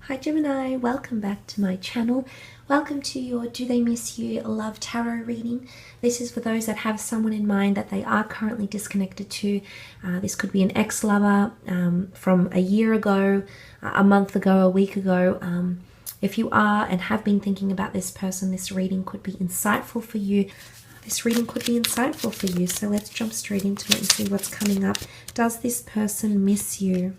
Hi Gemini, welcome back to my channel. Welcome to your Do They Miss You Love Tarot reading. This is for those that have someone in mind that they are currently disconnected to. This could be an ex-lover from a year ago, a month ago, a week ago. If you are and have been thinking about this person, this reading could be insightful for you. So let's jump straight into it and see what's coming up. Does this person miss you?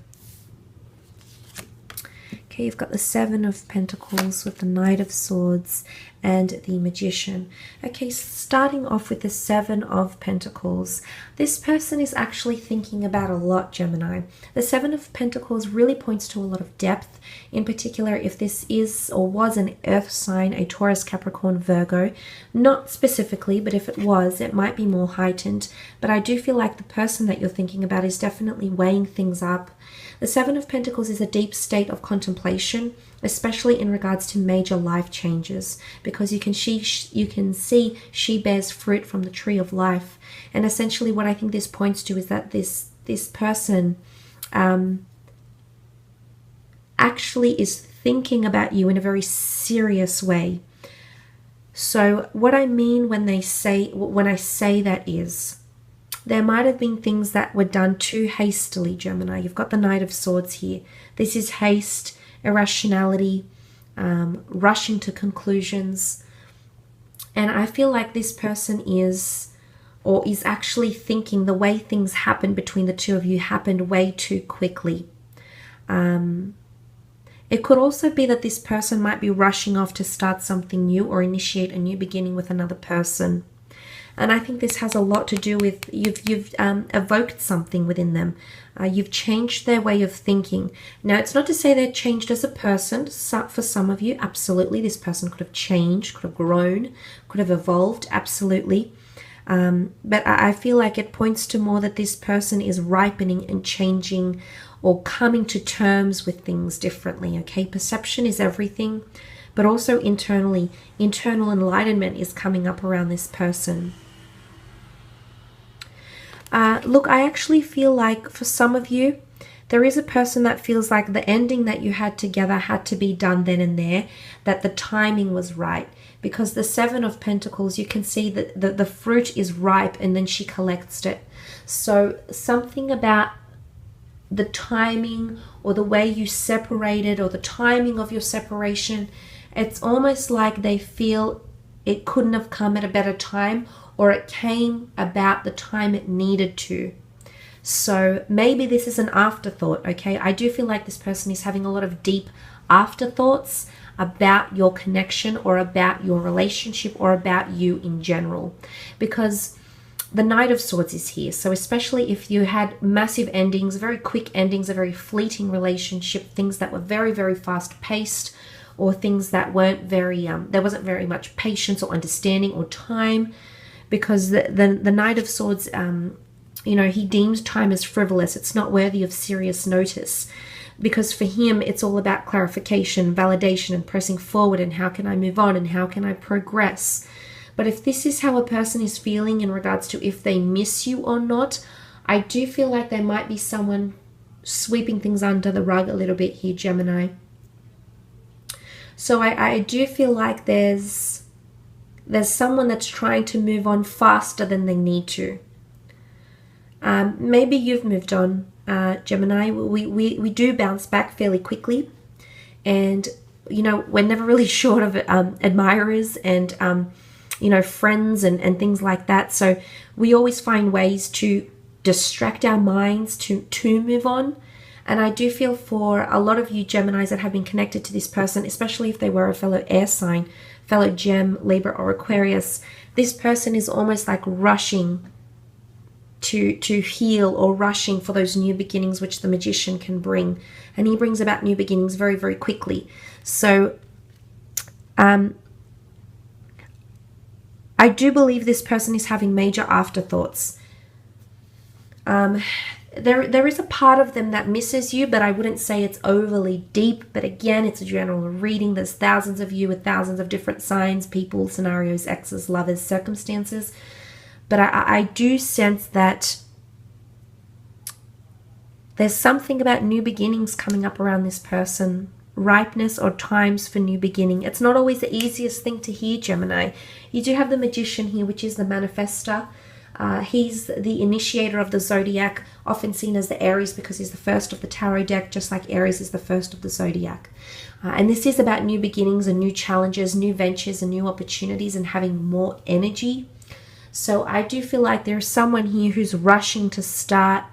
Okay, you've got the Seven of Pentacles with the Knight of Swords and the Magician. Okay, starting off with the Seven of Pentacles. This person is actually thinking about a lot, Gemini. The Seven of Pentacles really points to a lot of depth. In particular, if this is or was an earth sign, a Taurus, Capricorn, Virgo. Not specifically, but if it was, it might be more heightened. But I do feel like the person that you're thinking about is definitely weighing things up. The Seven of Pentacles is a deep state of contemplation, especially in regards to major life changes, because you can see she bears fruit from the tree of life. And essentially what I think this points to is that this person actually is thinking about you in a very serious way. So what I mean when I say that is, there might have been things that were done too hastily, Gemini. You've got the Knight of Swords here. This is haste, irrationality, rushing to conclusions. And I feel like this person is actually thinking the way things happened between the two of you happened way too quickly. It could also be that this person might be rushing off to start something new or initiate a new beginning with another person. And I think this has a lot to do with you've evoked something within them. You've changed their way of thinking. Now, it's not to say they're changed as a person. For some of you, absolutely. This person could have changed, could have grown, could have evolved, absolutely. But I feel like it points to more that this person is ripening and changing or coming to terms with things differently, okay? Perception is everything, but also internal enlightenment is coming up around this person. Look, I actually feel like for some of you, there is a person that feels like the ending that you had together had to be done then and there, that the timing was right. Because the Seven of Pentacles, you can see that the fruit is ripe and then she collects it. So something about the timing or the way you separated or the timing of your separation, it's almost like they feel it couldn't have come at a better time, or it came about the time it needed to. So maybe this is an afterthought, okay? I do feel like this person is having a lot of deep afterthoughts about your connection or about your relationship or about you in general. Because the Knight of Swords is here. So especially if you had massive endings, very quick endings, a very fleeting relationship, things that were very, very fast paced, or things that weren't very, there wasn't very much patience or understanding or time. Because the Knight of Swords, he deems time as frivolous. It's not worthy of serious notice. Because for him, it's all about clarification, validation, and pressing forward, and how can I move on, and how can I progress. But if this is how a person is feeling in regards to if they miss you or not, I do feel like there might be someone sweeping things under the rug a little bit here, Gemini. So I do feel like there's someone that's trying to move on faster than they need to. Maybe you've moved on, Gemini. We do bounce back fairly quickly. And, we're never really short of admirers and, friends and things like that. So we always find ways to distract our minds to move on. And I do feel for a lot of you Geminis that have been connected to this person, especially if they were a fellow air sign, fellow Gem, Libra, or Aquarius, this person is almost like rushing to heal or rushing for those new beginnings which the Magician can bring. And he brings about new beginnings very, very quickly. So I do believe this person is having major afterthoughts. There is a part of them that misses you, but I wouldn't say it's overly deep. But again, it's a general reading. There's thousands of you with thousands of different signs, people, scenarios, exes, lovers, circumstances. But I do sense that there's something about new beginnings coming up around this person. ripeness or times for new beginning. It's not always the easiest thing to hear, Gemini. You do have the Magician here, which is the manifester. He's the initiator of the zodiac, often seen as the Aries because he's the first of the tarot deck, just like Aries is the first of the zodiac. And this is about new beginnings and new challenges, new ventures and new opportunities, and having more energy. So I do feel like there's someone here who's rushing to start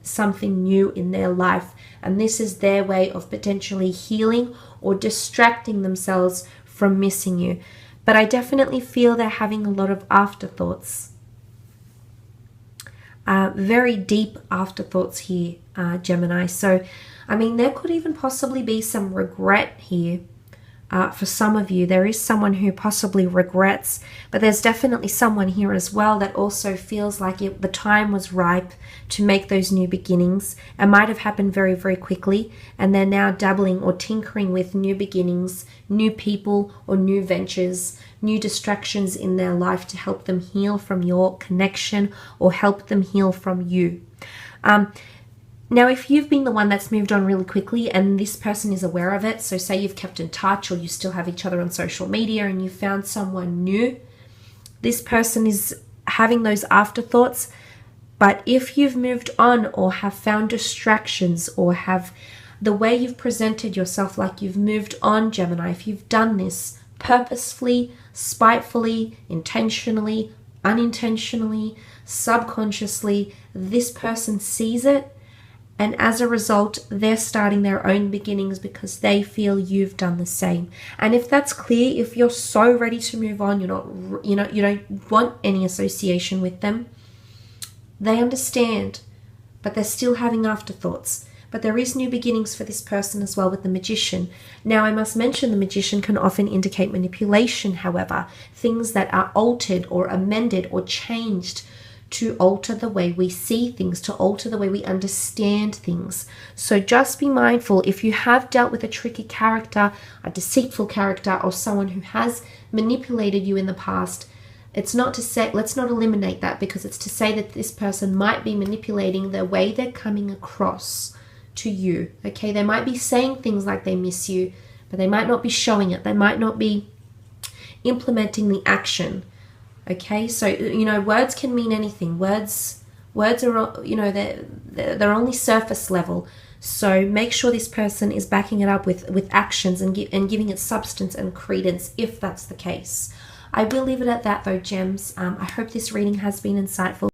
something new in their life, and this is their way of potentially healing or distracting themselves from missing you. But I definitely feel they're having a lot of afterthoughts, very deep afterthoughts here, Gemini. So I mean, there could even possibly be some regret here. For some of you, there is someone who possibly regrets, but there's definitely someone here as well that also feels like the time was ripe to make those new beginnings. It might have happened very, very quickly, and they're now dabbling or tinkering with new beginnings, new people or new ventures, new distractions in their life to help them heal from your connection or help them heal from you. Now, if you've been the one that's moved on really quickly and this person is aware of it, so say you've kept in touch or you still have each other on social media and you found someone new, this person is having those afterthoughts. But if you've moved on or have found distractions or have the way you've presented yourself like you've moved on, Gemini, if you've done this purposefully, spitefully, intentionally, unintentionally, subconsciously, this person sees it. And as a result, they're starting their own beginnings because they feel you've done the same. And if that's clear, if you're so ready to move on, you don't want any association with them, they understand, but they're still having afterthoughts. But there is new beginnings for this person as well with the Magician. Now, I must mention the Magician can often indicate manipulation, however, things that are altered or amended or changed to alter the way we see things, to alter the way we understand things. So just be mindful if you have dealt with a tricky character, a deceitful character, or someone who has manipulated you in the past. It's not to say, let's not eliminate that, because it's to say that this person might be manipulating the way they're coming across to you. Okay, they might be saying things like they miss you, but they might not be showing it. They might not be implementing the action. Okay, so, words can mean anything. Words are, they're only surface level. So make sure this person is backing it up with actions and giving it substance and credence if that's the case. I will leave it at that though, gems. I hope this reading has been insightful.